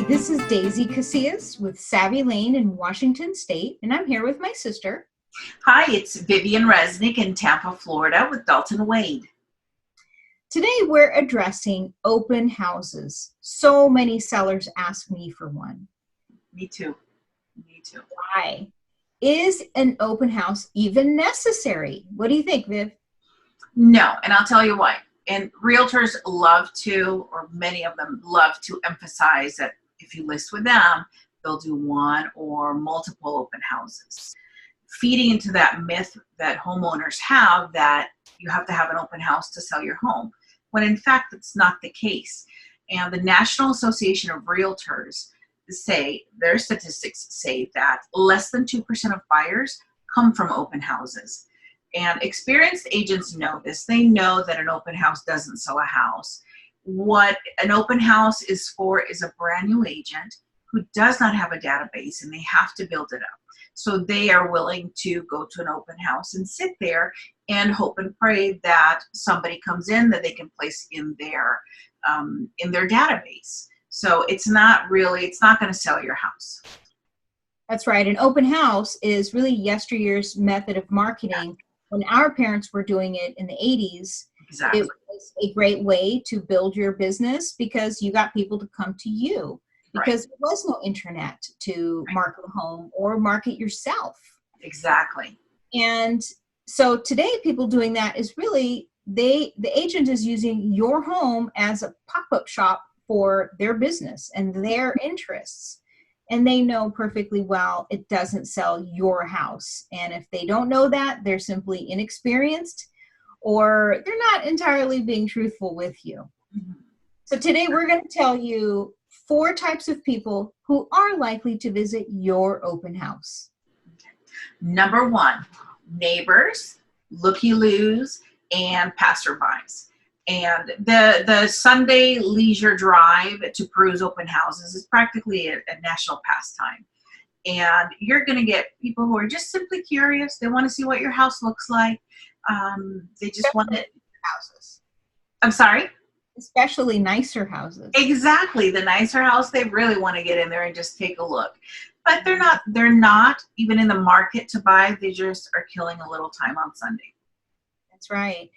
This is Daisy Casillas with Savvy Lane in Washington State, and I'm here with my sister. Hi, it's Vivian Resnick in Tampa, Florida with Dalton and Wade. Today we're addressing open houses. So many sellers ask me for one. Me too. Why? Is an open house even necessary? What do you think, Viv? No, and I'll tell you why. And realtors love to, or many of them love to emphasize that if you list with them, they'll do one or multiple open houses. Feeding into that myth that homeowners have that you have to have an open house to sell your home, when in fact it's not the case. And the National Association of Realtors say, their statistics say that less than 2% of buyers come from open houses. And experienced agents know this. They know that an open house doesn't sell a house. What an open house is for is a brand new agent who does not have a database, and they have to build it up. So they are willing to go to an open house and sit there and hope and pray that somebody comes in that they can place in their database. So it's not going to sell your house. That's right. An open house is really yesteryear's method of marketing. When our parents were doing it in the 80s, Exactly. It was a great way to build your business because you got people to come to you because there was no internet to market a home or market yourself. Exactly. And so today people doing that is really, the agent is using your home as a pop-up shop for their business and their interests. And they know perfectly well it doesn't sell your house. And if they don't know that, they're simply inexperienced or they're not entirely being truthful with you. Mm-hmm. So today we're going to tell you 4 types of people who are likely to visit your open house. Number 1, neighbors, Lookie, Loos, and passerbys. And the Sunday leisure drive to peruse open houses is practically a national pastime. And you're going to get people who are just simply curious. They want to see what your house looks like. They just want it. Houses. I'm sorry? Especially nicer houses. Exactly. The nicer house, they really want to get in there and just take a look. But they're not even in the market to buy. They just are killing a little time on Sunday. That's right.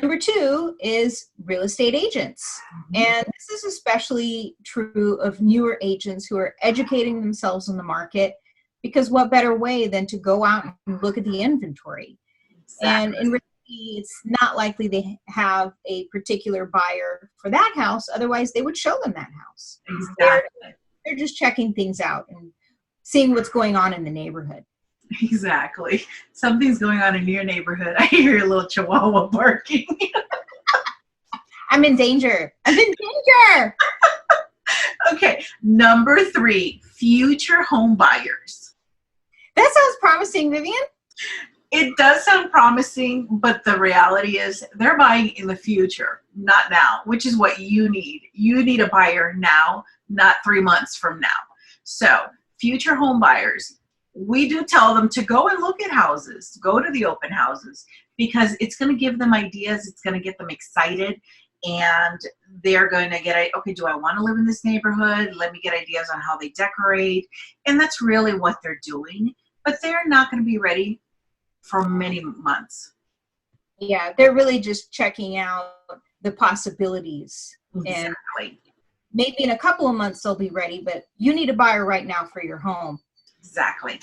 Number 2 is real estate agents. Mm-hmm. And this is especially true of newer agents who are educating themselves in the market, because what better way than to go out and look at the inventory? Exactly. And in reality, it's not likely they have a particular buyer for that house. Otherwise, they would show them that house. Exactly. They're just checking things out and seeing what's going on in the neighborhood. Exactly. Something's going on in your neighborhood. I hear your little chihuahua barking. I'm in danger. Okay. Number 3, future home buyers. That sounds promising, Vivian. It does sound promising, but the reality is they're buying in the future, not now, which is what you need. You need a buyer now, not 3 months from now. So future home buyers, we do tell them to go and look at houses, go to the open houses, because it's going to give them ideas. It's going to get them excited, and they're going to get, okay, do I want to live in this neighborhood? Let me get ideas on how they decorate. And that's really what they're doing, but they're not going to be ready for many months. Yeah, they're really just checking out the possibilities. Exactly. And maybe in a couple of months they'll be ready, but you need a buyer right now for your home. Exactly.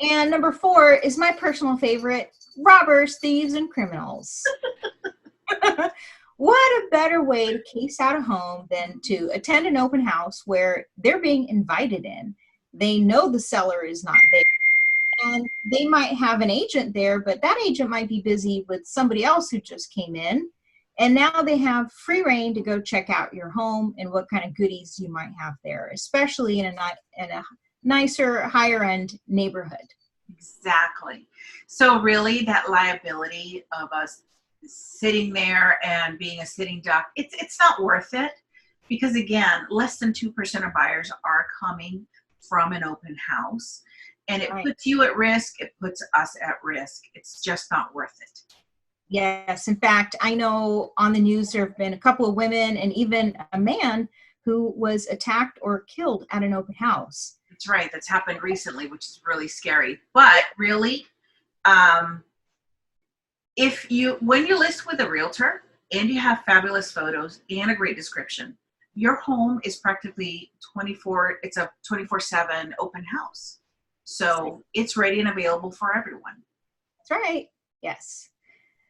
And number 4 is my personal favorite, robbers, thieves, and criminals. What a better way to case out a home than to attend an open house where they're being invited in. They know the seller is not there. And they might have an agent there, but that agent might be busy with somebody else who just came in. And now they have free reign to go check out your home and what kind of goodies you might have there, especially in a nicer, higher end neighborhood. Exactly. So really that liability of us sitting there and being a sitting duck, it's not worth it, because again, less than 2% of buyers are coming from an open house, and it puts you at risk. It puts us at risk. It's just not worth it. Yes. In fact, I know on the news there have been a couple of women and even a man who was attacked or killed at an open house. That's right. That's happened recently, which is really scary. But really, when you list with a realtor and you have fabulous photos and a great description, your home is practically 24/7 open house. So it's ready and available for everyone. That's right. Yes.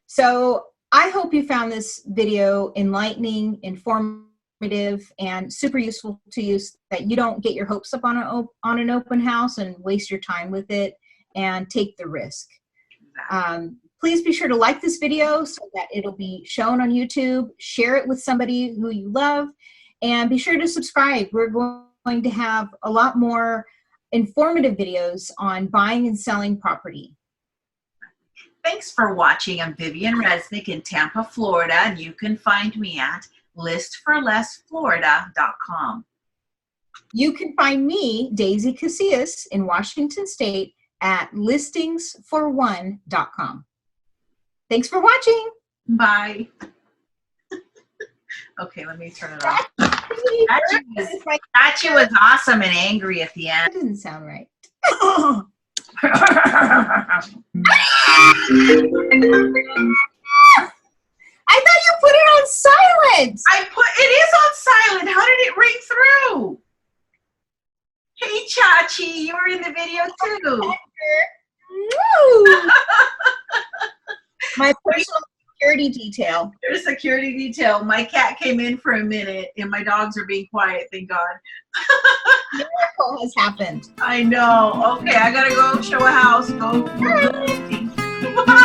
So I hope you found this video enlightening, informative, and super useful to you, so that you don't get your hopes up on an open house and waste your time with it and take the risk. Please be sure to like this video so that it'll be shown on YouTube. Share it with somebody who you love, and be sure to subscribe. We're going to have a lot more informative videos on buying and selling property. Thanks for watching. I'm Vivian Resnick in Tampa, Florida, and you can find me at listforlessflorida.com. You can find me, Daisy Casillas, in Washington State at listingsforone.com. Thanks for watching. Bye. Okay, let me turn it off. Archie was awesome and angry at the end. That didn't sound right. I thought you put it on silent. It is on silent. How did it ring through? Hey, Chachi, you were in the video too. My personal security detail. There's a security detail. My cat came in for a minute, and my dogs are being quiet, thank God. Miracle has happened. I know. Okay, I gotta go show a house. Go. Bye.